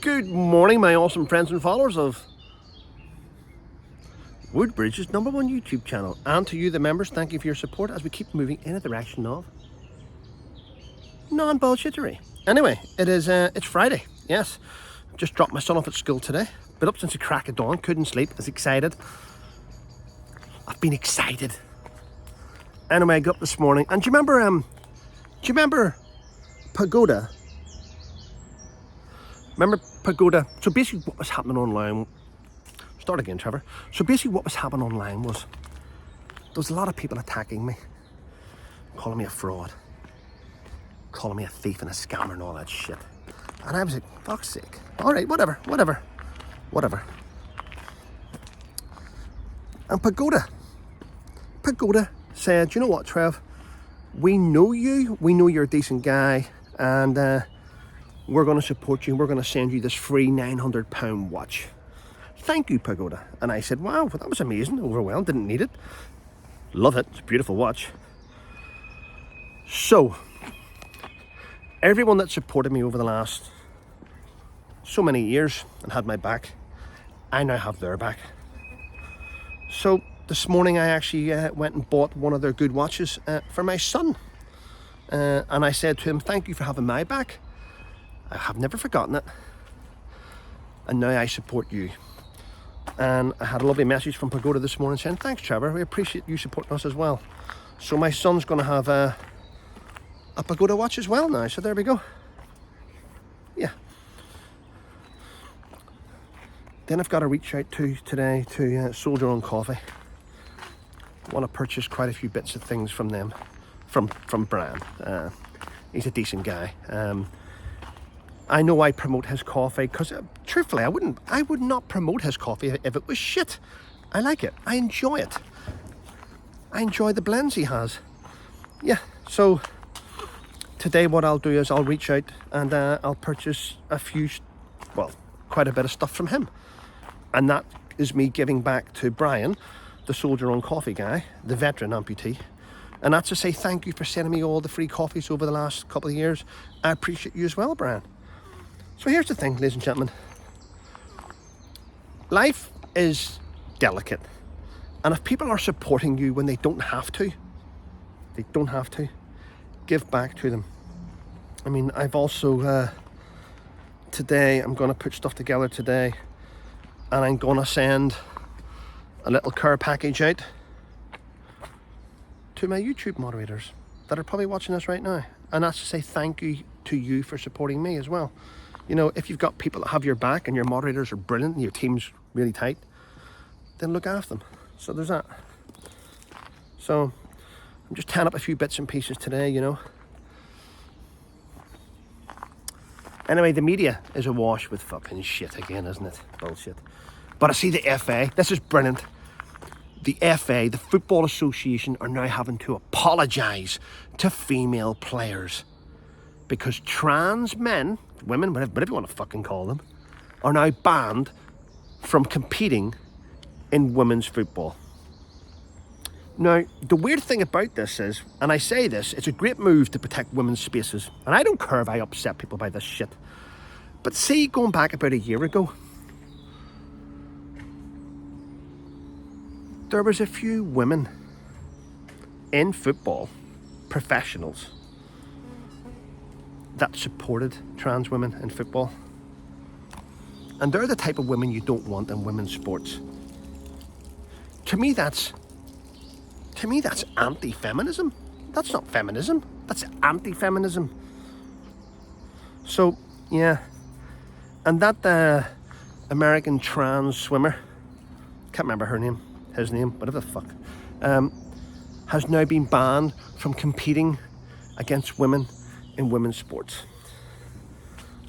Good morning, my awesome friends and followers of Woodbridge's #1 YouTube channel, and to you, the members, thank you for your support as we keep moving in a direction of non-bullshittery. Anyway, it's Friday. Yes, just dropped my son off at school today. Been up since the crack of dawn, couldn't sleep, was excited. I've been excited. Anyway, I got up this morning, and do you remember Pagoda? Remember Pagoda? So basically what was happening online, start again, Trevor. So basically what was happening online was, there was a lot of people attacking me, calling me a fraud, calling me a thief and a scammer and all that shit. And I was like, fuck's sake. All right, whatever. And Pagoda said, you know what, Trev? We know you. We know you're a decent guy, and we're going to support you. We're going to send you this free £900 watch. Thank you, Pagoda. And I said, wow, that was amazing. Overwhelmed. Didn't need it. Love it. It's a beautiful watch. So, everyone that supported me over the last so many years and had my back, I now have their back. So this morning I actually went and bought one of their good watches for my son. And I said to him, thank you for having my back. I have never forgotten it. And now I support you. And I had a lovely message from Pagoda this morning saying, thanks, Trevor. We appreciate you supporting us as well. So my son's going to have a Pagoda watch as well now. So there we go. Yeah. Then I've got to reach out today to Soldier on Coffee. I want to purchase quite a few bits of things from them, from Brian. He's a decent guy. I know I promote his coffee because, truthfully, I would not promote his coffee if it was shit. I like it. I enjoy it. I enjoy the blends he has. Yeah. So today, what I'll do is I'll reach out and I'll purchase quite a bit of stuff from him. And that is me giving back to Brian, the Soldier on Coffee guy, the veteran amputee. And that's to say thank you for sending me all the free coffees over the last couple of years. I appreciate you as well, Brian. So here's the thing, ladies and gentlemen. Life is delicate. And if people are supporting you when they don't have to, give back to them. I mean, I've also, today, I'm going to put stuff together today, and I'm going to send a little care package out to my YouTube moderators that are probably watching this right now. And that's to say thank you to you for supporting me as well. You know, if you've got people that have your back and your moderators are brilliant and your team's really tight, then look after them. So there's that. So I'm just tying up a few bits and pieces today, you know. Anyway, the media is awash with fucking shit again, isn't it? Bullshit. But I see the FA, this is brilliant. The FA, the Football Association, are now having to apologise to female players because trans men, women, whatever you want to fucking call them, are now banned from competing in women's football. Now, the weird thing about this is, and I say this, it's a great move to protect women's spaces. And I don't care if I upset people by this shit. But see, going back about a year ago, there was a few women in football, professionals, that supported trans women in football. And they're the type of women you don't want in women's sports. To me, that's anti-feminism. That's not feminism. That's anti-feminism. So, yeah. And that American trans swimmer, can't remember his name, whatever the fuck, has now been banned from competing against women in women's sports.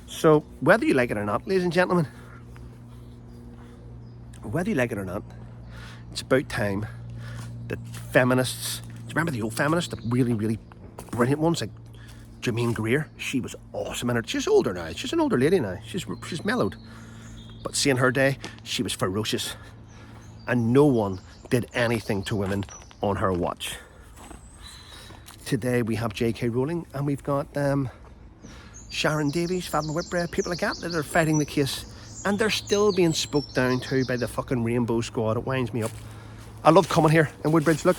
So, whether you like it or not, ladies and gentlemen, whether you like it or not, it's about time that feminists, do you remember the old feminists, the really, really brilliant ones, like Jermaine Greer? She was awesome in her, she's older now, she's an older lady now, she's mellowed. But see, in her day, she was ferocious. And no one did anything to women on her watch. Today we have J.K. Rowling, and we've got Sharon Davies, Fatima Whitbread, people like that are fighting the case. And they're still being spoke down to by the fucking Rainbow Squad. It winds me up. I love coming here in Woodbridge, look.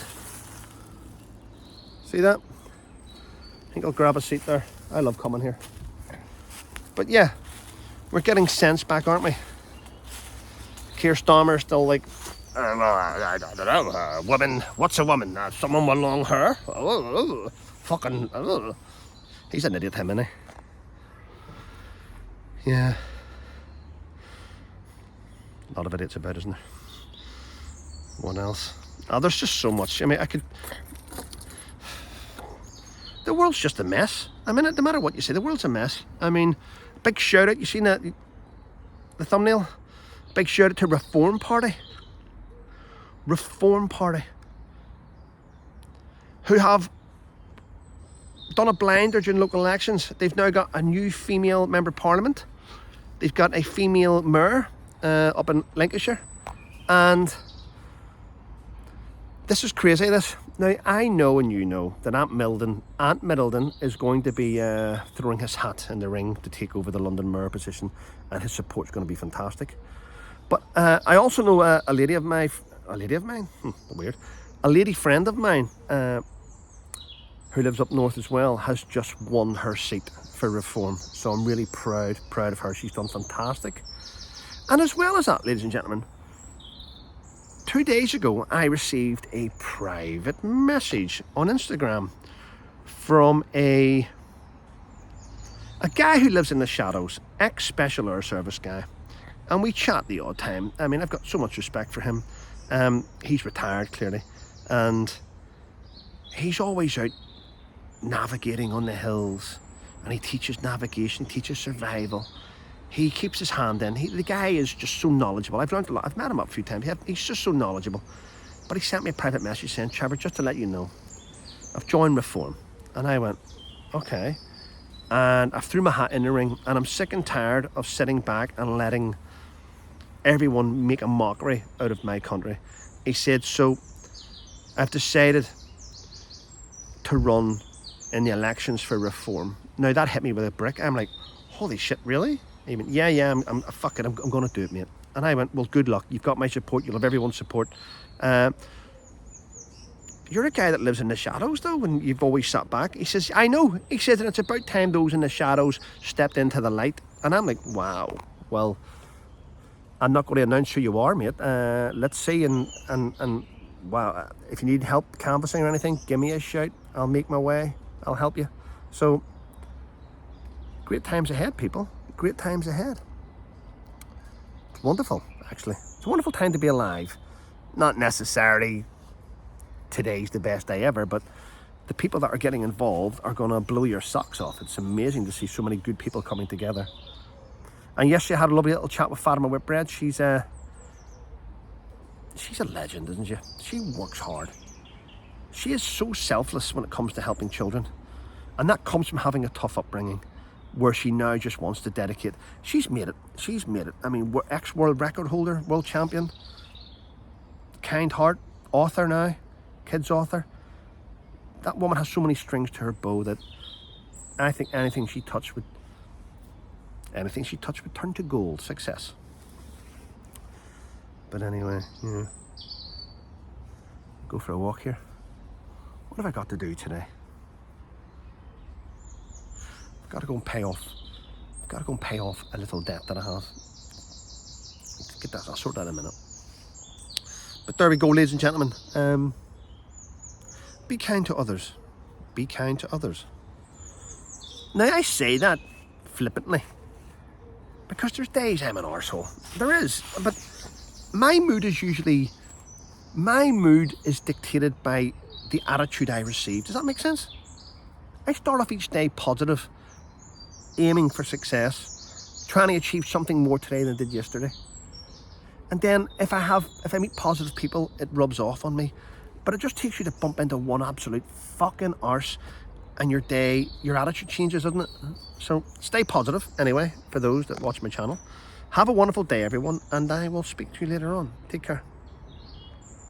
See that? I think I'll grab a seat there. I love coming here. But yeah, we're getting sense back, aren't we? Keir Starmer still like, I don't know, woman, what's a woman? Someone with long hair? Fucking, he's an idiot, him, isn't he? Yeah. A lot of idiots about, isn't there? What else? Oh, there's just so much. I mean, the world's just a mess. I mean, no matter what you say, the world's a mess. I mean, big shout out, you seen that, the thumbnail? Big shout out to Reform Party. Reform Party. Who have done a blinder during local elections. They've now got a new female member of parliament. They've got a female mayor up in Lancashire. And this is crazy, this. Now, I know and you know that Ant Middleton is going to be throwing his hat in the ring to take over the London mayor position, and his support's going to be fantastic. But I also know a lady friend of mine who lives up north as well, has just won her seat for Reform. So I'm really proud of her. She's done fantastic. And as well as that, ladies and gentlemen, 2 days ago, I received a private message on Instagram from a guy who lives in the shadows, ex-Special Air Service guy. And we chat the odd time. I mean, I've got so much respect for him. He's retired, clearly. And he's always out navigating on the hills. And he teaches navigation, teaches survival. He keeps his hand in. The guy is just so knowledgeable. I've learned a lot. I've met him up a few times. He's just so knowledgeable. But he sent me a private message saying, Trevor, just to let you know, I've joined Reform. And I went, okay. And I threw my hat in the ring. And I'm sick and tired of sitting back and letting everyone make a mockery out of my country. He said, so I've decided to run in the elections for Reform. Now that hit me with a brick. I'm like, holy shit, really? He went, yeah, I'm fuck it, I'm going to do it, mate. And I went, well, good luck. You've got my support. You'll have everyone's support. You're a guy that lives in the shadows, though, and you've always sat back. He says, I know. He says, and it's about time those in the shadows stepped into the light. And I'm like, wow. Well, I'm not going to announce who you are, mate. Let's see. And wow, if you need help canvassing or anything, give me a shout. I'll make my way. I'll help you. So, great times ahead, people. Great times ahead. It's wonderful, actually. It's a wonderful time to be alive. Not necessarily today's the best day ever, but the people that are getting involved are going to blow your socks off. It's amazing to see so many good people coming together. And yesterday I had a lovely little chat with Fatima Whitbread. She's a legend, isn't she? She works hard. She is so selfless when it comes to helping children. And that comes from having a tough upbringing, where she now just wants to dedicate. She's made it. She's made it. I mean, we're ex-world record holder, world champion, kind heart, author now, kids author. That woman has so many strings to her bow that I think anything she touched would turn to gold, success. But anyway, yeah. Go for a walk here. What have I got to do today? I've got to go and pay off a little debt that I have. Get that, I'll sort that in a minute. But there we go, ladies and gentlemen. Be kind to others. Be kind to others. Now, I say that flippantly because there's days I'm an arsehole. There is. But my mood is dictated by the attitude I receive. Does that make sense? I start off each day positive, aiming for success, trying to achieve something more today than I did yesterday. And then if I meet positive people, it rubs off on me. But it just takes you to bump into one absolute fucking arse, and your day, your attitude changes, doesn't it? So stay positive anyway, for those that watch my channel. Have a wonderful day, everyone, and I will speak to you later on. Take care.